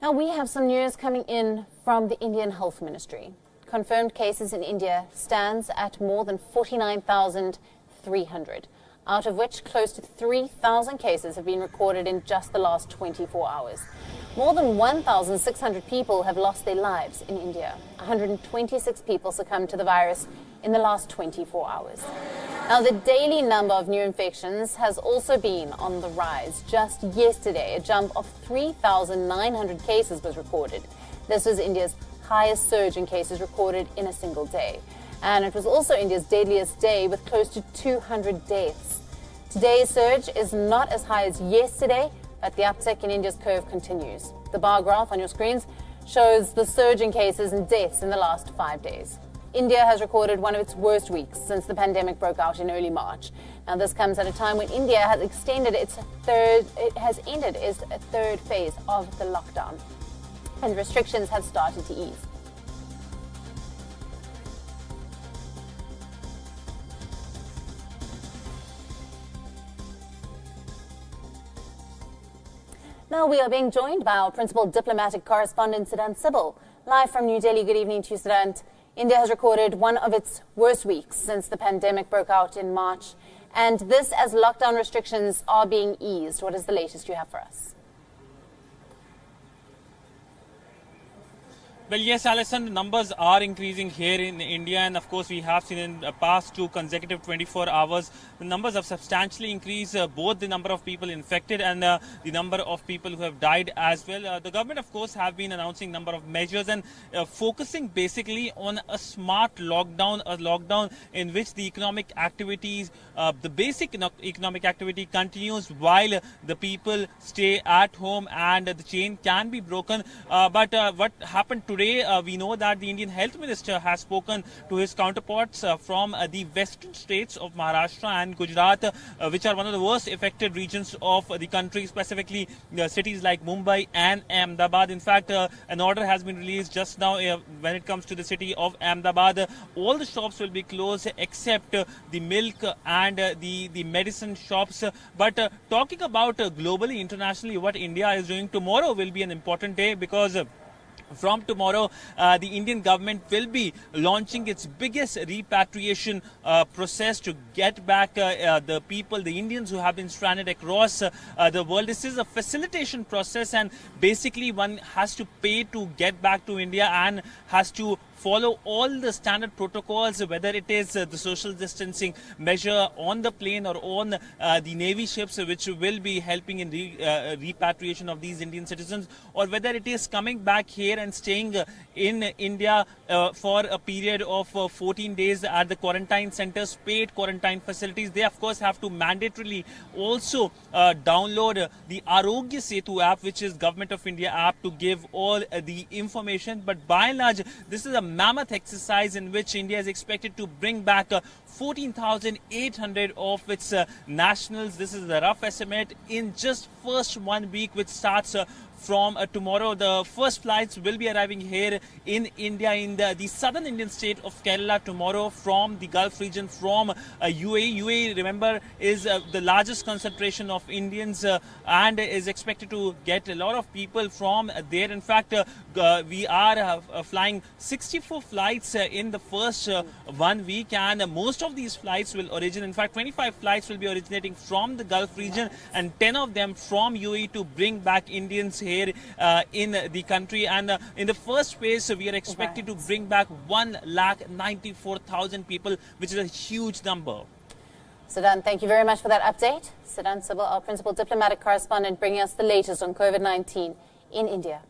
Now we have some news coming in from the Indian Health Ministry. Confirmed cases in India stands at more than 49,300, out of which close to 3,000 cases have been recorded in just the last 24 hours. More than 1,600 people have lost their lives in India. 126 people succumbed to the virus in the last 24 hours. Now, the daily number of new infections has also been on the rise. Just yesterday, a jump of 3,900 cases was recorded. This was India's highest surge in cases recorded in a single day. And it was also India's deadliest day with close to 200 deaths. Today's surge is not as high as yesterday, but the uptick in India's curve continues. The bar graph on your screens shows the surge in cases and deaths in the last 5 days. India has recorded one of its worst weeks since the pandemic broke out in early March. Now, this comes at a time when India has ended its third phase of the lockdown, and restrictions have started to ease. Now we are being joined by our principal diplomatic correspondent, Siddhant Sibal. Live from New Delhi, good evening to you, Siddhant. India has recorded one of its worst weeks since the pandemic broke out in March. And this as lockdown restrictions are being eased. What is the latest you have for us? Well, yes, Alison, the numbers are increasing here in India, and of course we have seen in the past 2 consecutive 24 hours, the numbers have substantially increased, both the number of people infected and the number of people who have died as well. The government, of course, have been announcing a number of measures and focusing basically on a smart lockdown, a lockdown in which the economic activities, the basic economic activity continues while the people stay at home and the chain can be broken. But what happened today, we know that the Indian Health Minister has spoken to his counterparts from the western states of Maharashtra and Gujarat, which are one of the worst affected regions of the country, specifically cities like Mumbai and Ahmedabad. In fact, an order has been released just now when it comes to the city of Ahmedabad. All the shops will be closed except the milk and the medicine shops. But talking about globally, internationally, what India is doing, tomorrow will be an important day because from tomorrow, the Indian government will be launching its biggest repatriation process to get back the people, the Indians who have been stranded across the world. This is a facilitation process, and basically one has to pay to get back to India and has to follow all the standard protocols, whether it is the social distancing measure on the plane or on the Navy ships, which will be helping in repatriation of these Indian citizens, or whether it is coming back here and staying in India for a period of 14 days at the quarantine centers, paid quarantine facilities. They, of course, have to mandatorily also download the Arogya Setu app, which is Government of India app, to give all the information. But by and large, this is a mammoth exercise in which India is expected to bring back 14,800 of its nationals. This is the rough estimate in just first 1 week, which starts from tomorrow. The first flights will be arriving here in India, in the southern Indian state of Kerala tomorrow from the Gulf region, from UAE. UAE, remember, is the largest concentration of Indians and is expected to get a lot of people from there. In fact, we are flying 64 flights in the first 1 week, and most of these flights will originate. In fact, 25 flights will be originating from the Gulf region and 10 of them from UAE to bring back Indians here in the country. And in the first phase, we are expected to bring back 1,94,000 people, which is a huge number. Siddhant, thank you very much for that update. Siddhant Sibal, our principal diplomatic correspondent, bringing us the latest on COVID-19 in India.